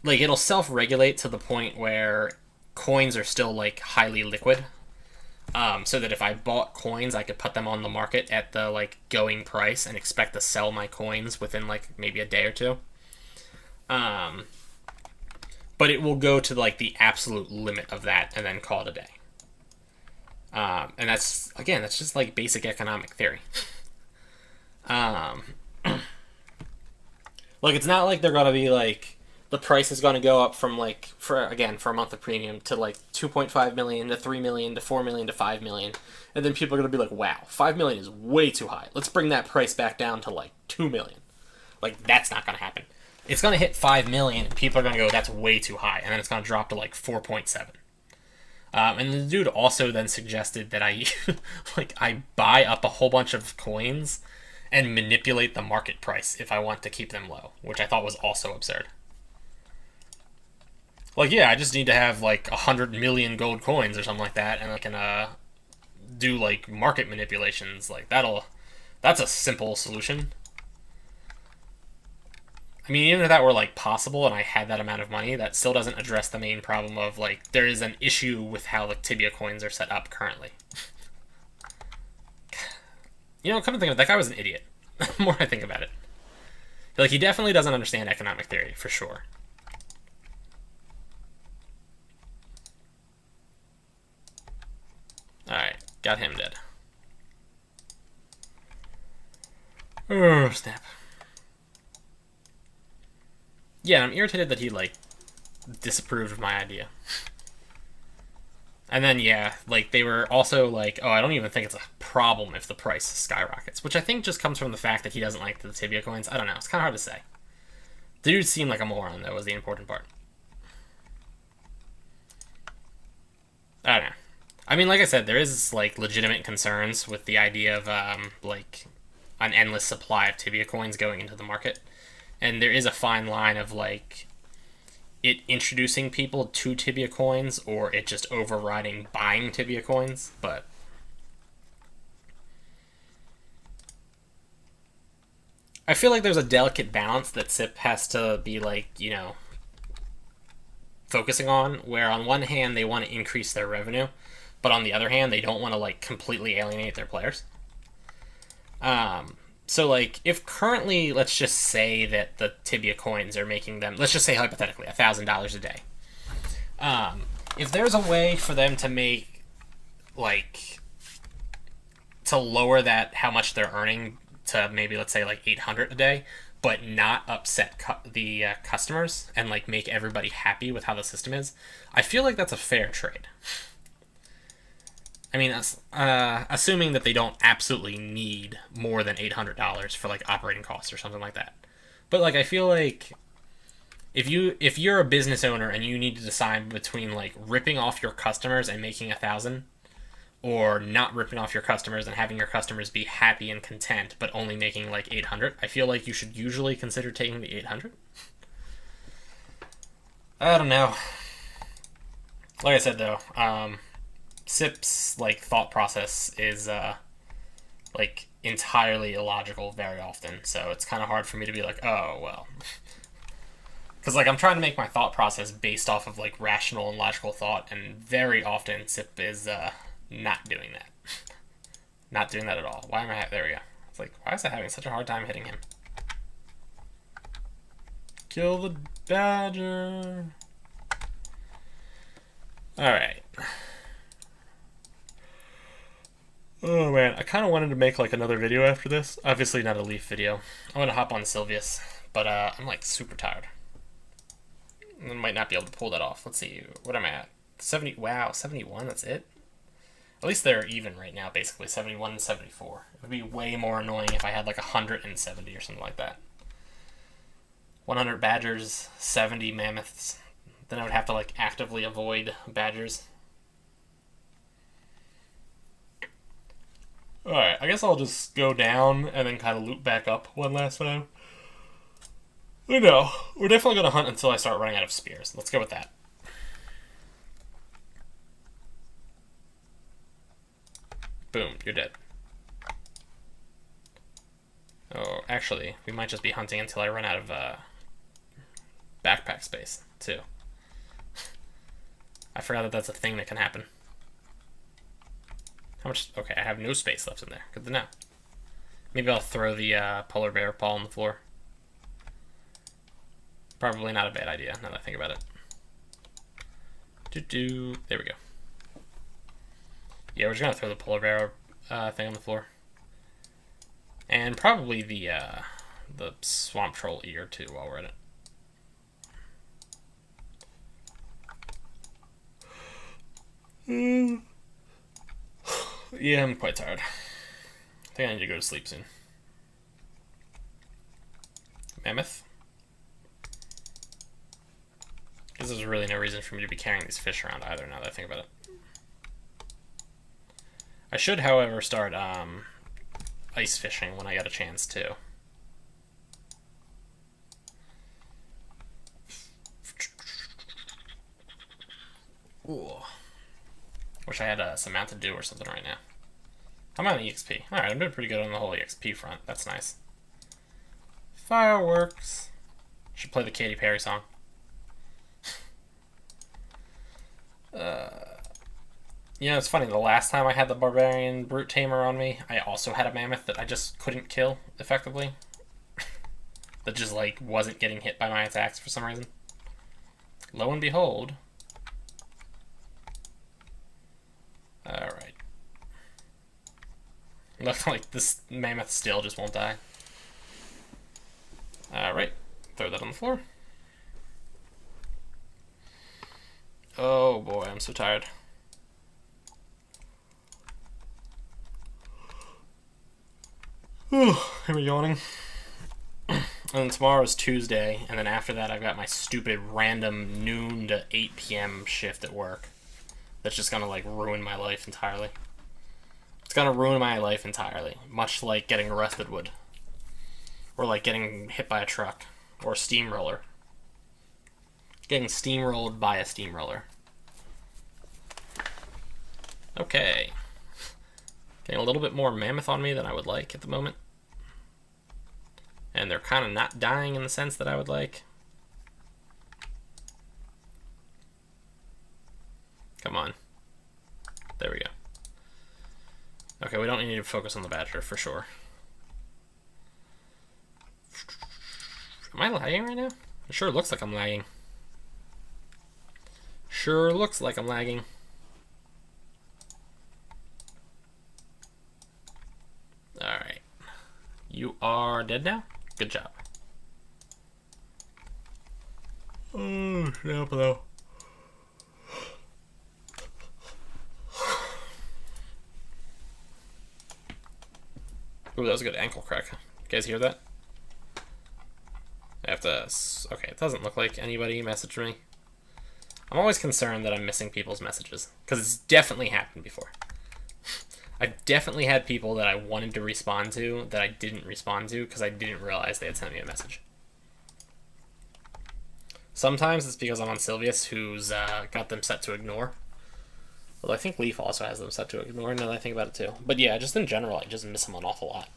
S1: it'll self-regulate to the point where coins are still highly liquid, so that if I bought coins, I could put them on the market at the going price and expect to sell my coins within maybe a day or two. But it will go to the absolute limit of that and then call it a day. And that's just basic economic theory. It's not like they're gonna be the price is gonna go up from for a month of premium to 2.5 million to 3 million to 4 million to 5 million, and then people are gonna be wow, 5 million is way too high. Let's bring that price back down to 2 million. That's not gonna happen. It's gonna hit 5 million, and people are gonna go, that's way too high, and then it's gonna drop to 4.7. And the dude also then suggested that I I buy up a whole bunch of coins and manipulate the market price if I want to keep them low, which I thought was also absurd. I just need to have 100 million gold coins or something like that, and I can do market manipulations. That's a simple solution. Even if that were possible and I had that amount of money, that still doesn't address the main problem of there is an issue with how Tibia coins are set up currently. Come to think of it, that guy was an idiot. The more I think about it, he definitely doesn't understand economic theory for sure. All right, got him dead. Oh snap. Yeah, I'm irritated that he disapproved of my idea. And then yeah, they were also oh, I don't even think it's a problem if the price skyrockets, which I think just comes from the fact that he doesn't like the Tibia coins. I don't know, it's kind of hard to say. The dude seemed like a moron though, was the important part. I don't know. Like I said, there is legitimate concerns with the idea of an endless supply of Tibia coins going into the market. And there is a fine line of it introducing people to Tibia coins or it just overriding buying Tibia coins, but I feel there's a delicate balance that SIP has to be focusing on, where on one hand they want to increase their revenue, but on the other hand they don't want to completely alienate their players. So, if currently, let's just say that the Tibia coins are making them, let's just say hypothetically, $1,000 a day. If there's a way for them to make, to lower that, how much they're earning to maybe, let's say, $800 a day, but not upset the customers and, make everybody happy with how the system is, I feel that's a fair trade. Assuming that they don't absolutely need more than $800 for operating costs or something like that. But I feel if you're a business owner and you need to decide between ripping off your customers and making 1,000, or not ripping off your customers and having your customers be happy and content but only making 800, I feel you should usually consider taking the 800. I don't know. Like I said though, SIP's thought process is entirely illogical very often, so it's kind of hard for me to be oh well, because I'm trying to make my thought process based off of rational and logical thought, and very often SIP is not doing that. Not doing that at all. Why am I there we go. It's like, why is I having such a hard time hitting him? Kill the badger. Alright. Oh man, I kind of wanted to make like another video after this. Obviously not a Leaf video. I want to hop on Sylvius, but I'm like super tired. I might not be able to pull that off. Let's see, what am I at? 70, wow, 71, that's it? At least they're even right now, basically, 71 and 74. It would be way more annoying if I had like 170 or something like that. 100 badgers, 70 mammoths. Then I would have to like actively avoid badgers. Alright, I guess I'll just go down and then kind of loop back up one last time. No, we're definitely going to hunt until I start running out of spears. Let's go with that. Boom, you're dead. Oh, actually, we might just be hunting until I run out of backpack space, too. I forgot that that's a thing that can happen. How much? Okay, I have no space left in there. Good to know. Maybe I'll throw the polar bear paw on the floor. Probably not a bad idea, now that I think about it. There we go. Yeah, we're just gonna throw the polar bear thing on the floor. And probably the swamp troll ear, too, while we're at it. Yeah, I'm quite tired. I think I need to go to sleep soon. Mammoth. Because there's really no reason for me to be carrying these fish around either, now that I think about it. I should, however, start ice fishing when I get a chance, too. Ooh. Wish I had some Mountain Dew or something right now. I'm on EXP. Alright, I'm doing pretty good on the whole EXP front. That's nice. Fireworks. Should play the Katy Perry song. You know, it's funny, the last time I had the Barbarian Brute Tamer on me, I also had a Mammoth that I just couldn't kill effectively. That just, like, wasn't getting hit by my attacks for some reason. Lo and behold. Alright. Looks like this Mammoth still just won't die. Alright. Throw that on the floor. Oh boy, I'm so tired. I'm yawning. And then tomorrow's Tuesday, and then after that I've got my stupid random noon to 8 p.m. shift at work. That's just gonna like ruin my life entirely. It's gonna ruin my life entirely. Much like getting arrested would. Or like getting hit by a truck. Or a steamroller. Getting steamrolled by a steamroller. Okay. Getting a little bit more mammoth on me than I would like at the moment. And they're kind of not dying in the sense that I would like. Come on. There we go. Okay, we don't need to focus on the badger for sure. Am I lagging right now? It sure looks like I'm lagging. Sure looks like I'm lagging. Alright. You are dead now? Good job. Oh, snap though. Ooh, that was a good ankle crack. You guys hear that? I have to... Okay, it doesn't look like anybody messaged me. I'm always concerned that I'm missing people's messages, because it's definitely happened before. I've definitely had people that I wanted to respond to that I didn't respond to because I didn't realize they had sent me a message. Sometimes it's because I'm on Sylvius, who's got them set to ignore. Although I think Leaf also has them set to ignore, now that I think about it too. But yeah, just in general, I just miss them an awful lot.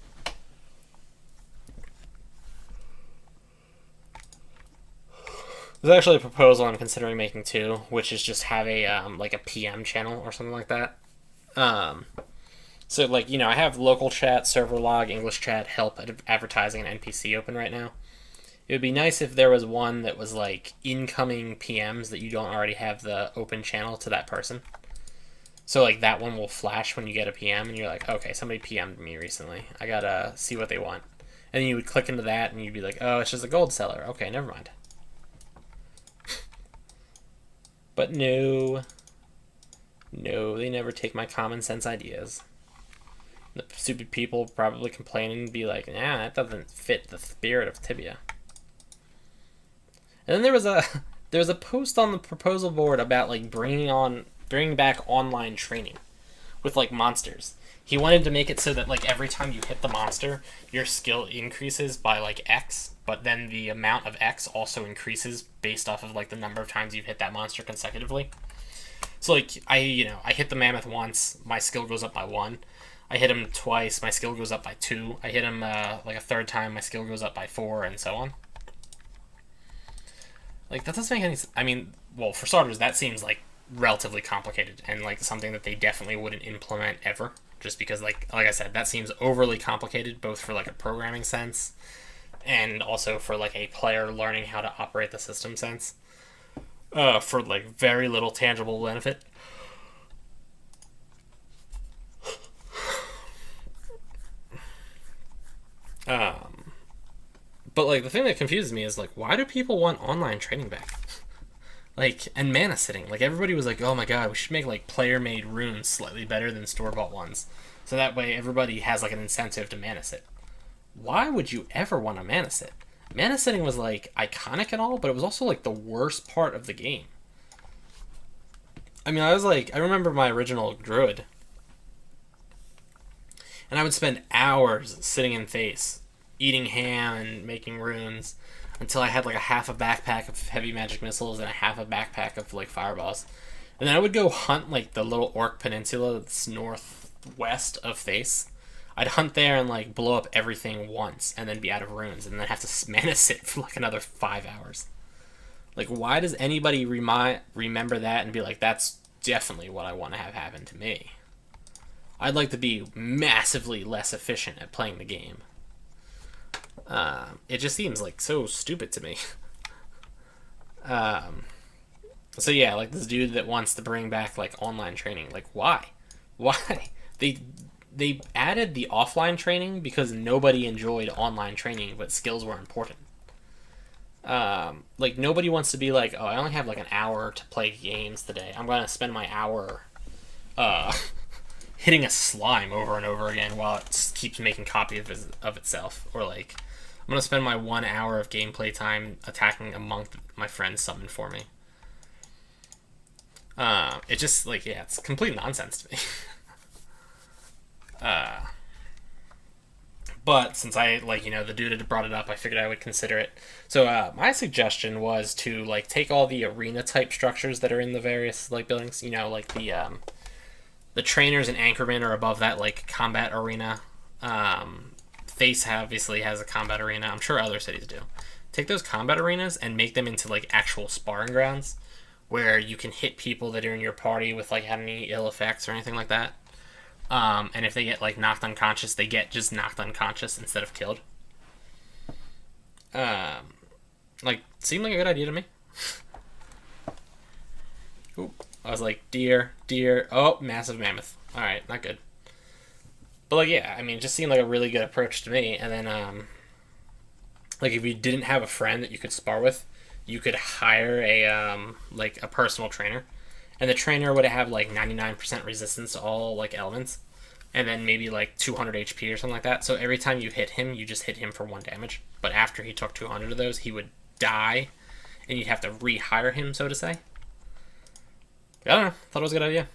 S1: There's actually a proposal I'm considering making too, which is just have a like a PM channel or something like that. So, like, you know, I have local chat, server log, English chat, help, advertising, and NPC open right now. It would be nice if there was one that was, like, incoming PMs that you don't already have the open channel to that person. So, like, that one will flash when you get a PM, and you're like, okay, somebody PM'd me recently. I gotta see what they want. And then you would click into that, and you'd be like, oh, it's just a gold seller. Okay, never mind. But no. No, they never take my common sense ideas. The stupid people probably complain and be like, nah, that doesn't fit the spirit of Tibia. And then there was a post on the proposal board about like bringing back online training with like monsters. He wanted to make it so that like every time you hit the monster, your skill increases by like X, but then the amount of X also increases based off of like the number of times you've hit that monster consecutively. So like I hit the mammoth once, my skill goes up by 1. I hit him twice, my skill goes up by 2. I hit him like a third time, my skill goes up by 4, and so on. Like, that doesn't make any sense. I mean, well, for starters, that seems like relatively complicated and like something that they definitely wouldn't implement ever. Just because, like I said, that seems overly complicated, both for like a programming sense and also for like a player learning how to operate the system sense. For like very little tangible benefit. But like the thing that confuses me is like, why do people want online training back? Like, and mana sitting. Like, everybody was like, oh my god, we should make like player-made runes slightly better than store-bought ones, so that way everybody has like an incentive to mana sit. Why would you ever want to mana sit? Mana sitting was like iconic and all, but it was also like the worst part of the game. I mean, I remember my original druid, and I would spend hours sitting in face, eating ham and making runes, until I had like a half a backpack of heavy magic missiles and a half a backpack of like fireballs. And then I would go hunt like the little Orc Peninsula that's northwest of Face. I'd hunt there and like blow up everything once and then be out of runes and then have to mana sit for like another 5 hours. Like, why does anybody remember that and be like, that's definitely what I want to have happen to me? I'd like to be massively less efficient at playing the game. It just seems like so stupid to me. So yeah, like this dude that wants to bring back like online training, like why? They added the offline training because nobody enjoyed online training, but skills were important. Like nobody wants to be like, oh, I only have like an hour to play games today. I'm gonna spend my hour hitting a slime over and over again while it keeps making copies of itself, or like I'm gonna spend my 1 hour of gameplay time attacking a monk that my friends summoned for me. It just like, yeah, it's complete nonsense to me. But since I like, the dude had brought it up, I figured I would consider it. So my suggestion was to like take all the arena type structures that are in the various like buildings, like the trainers and anchormen are above that like combat arena. Face obviously has a combat arena. I'm sure other cities do. Take those combat arenas and make them into like actual sparring grounds where you can hit people that are in your party with like any ill effects or anything like that. And if they get like knocked unconscious, they get just knocked unconscious instead of killed. Like, seemed like a good idea to me. Ooh, I was like, deer. Oh, massive mammoth. All right, not good. But like, yeah, I mean, it just seemed like a really good approach to me. And then, like, if you didn't have a friend that you could spar with, you could hire a personal trainer, and the trainer would have like 99% resistance to all like elements, and then maybe like 200 HP or something like that. So every time you hit him, you just hit him for 1 damage. But after he took 200 of those, he would die, and you'd have to rehire him, so to say. I don't know. Thought it was a good idea.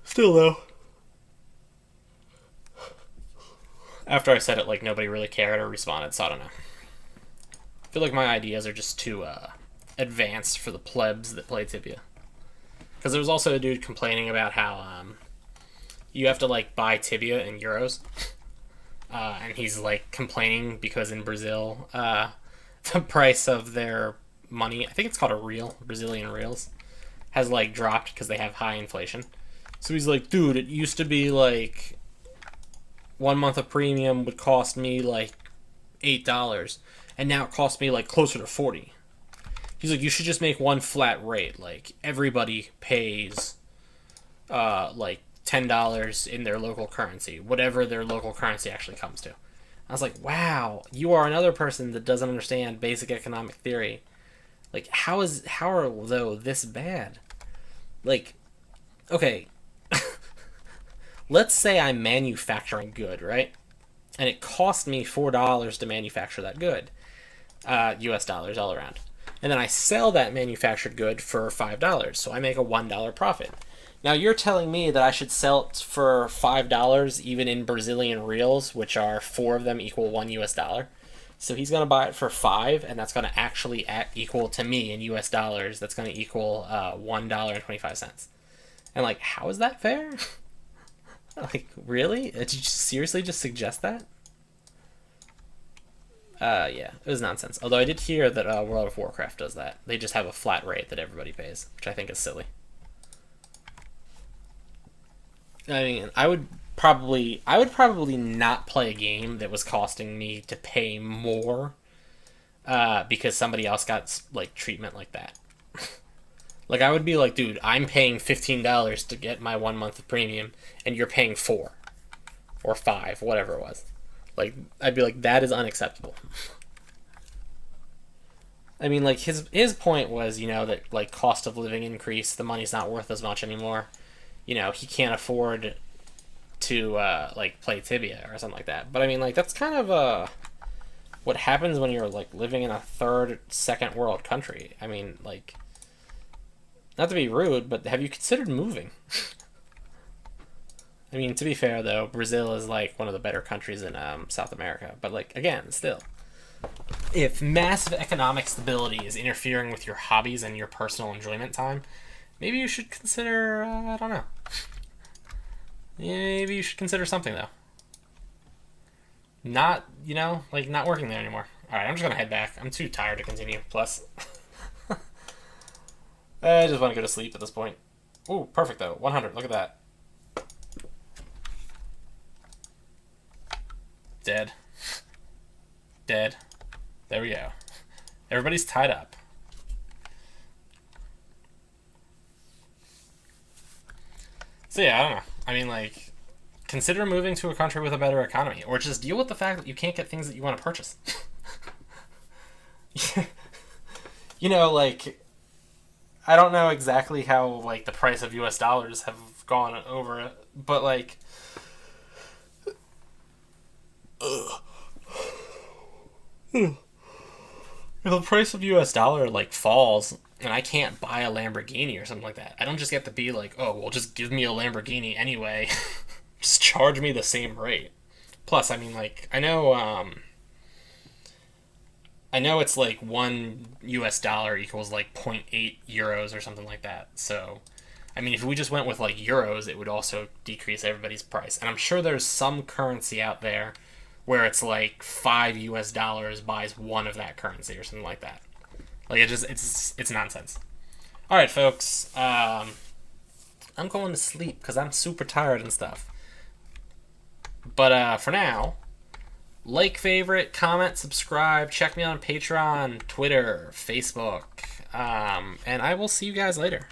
S1: Still though, after I said it, like nobody really cared or responded, so I don't know. I feel like my ideas are just too advanced for the plebs that play Tibia. Because there was also a dude complaining about how you have to like buy Tibia in euros, and he's like complaining because in Brazil, the price of their money, I think it's called a real, Brazilian reals, has like dropped because they have high inflation. So he's like, dude, it used to be like 1 month of premium would cost me like $8, and now it costs me like closer to 40. He's like, you should just make one flat rate. Like everybody pays like $10 in their local currency, whatever their local currency actually comes to. I was like, wow, you are another person that doesn't understand basic economic theory. Like, how are though this bad? Like, okay, let's say I'm manufacturing good, right? And it cost me $4 to manufacture that good, US dollars all around. And then I sell that manufactured good for $5, so I make a $1 profit. Now you're telling me that I should sell it for $5 even in Brazilian reals, which are 4 of them equal $1. So he's going to buy it for 5, and that's going to actually equal to me in US dollars. That's going to equal $1.25. And like, how is that fair? Like, really? Did you seriously just suggest that? Yeah, it was nonsense. Although I did hear that World of Warcraft does that. They just have a flat rate that everybody pays, which I think is silly. I mean, I would probably not play a game that was costing me to pay more because somebody else got like treatment like that. Like, I would be like, dude, I'm paying $15 to get my 1 month of premium, and you're paying 4 or 5, whatever it was. Like, I'd be like, that is unacceptable. I mean, like, his point was, you know, that like cost of living increase, the money's not worth as much anymore. You know, he can't afford to like play Tibia or something like that. But I mean, like, that's kind of what happens when you're like living in a second world country. I mean, like, not to be rude, but have you considered moving? I mean, to be fair though, Brazil is like one of the better countries in South America. But like, again, still, if massive economic stability is interfering with your hobbies and your personal enjoyment time, maybe you should consider, I don't know. Maybe you should consider something, though. Not, you know, like, not working there anymore. Alright, I'm just gonna head back. I'm too tired to continue. Plus, I just want to go to sleep at this point. Ooh, perfect, though. 100. Look at that. Dead. Dead. There we go. Everybody's tied up. So yeah, I don't know. I mean, like, consider moving to a country with a better economy, or just deal with the fact that you can't get things that you want to purchase. You know, like, I don't know exactly how like the price of US dollars have gone over it, but like, if the price of US dollar like falls and I can't buy a Lamborghini or something like that, I don't just get to be like, oh, well, just give me a Lamborghini anyway. Just charge me the same rate. Plus, I mean, like, I know it's like $1 equals like 0.8 euros or something like that. So, I mean, if we just went with like euros, it would also decrease everybody's price. And I'm sure there's some currency out there where it's like $5 buys one of that currency or something like that. Like, it's nonsense. All right, folks. I'm going to sleep because I'm super tired and stuff. But for now, like, favorite, comment, subscribe, check me on Patreon, Twitter, Facebook, and I will see you guys later.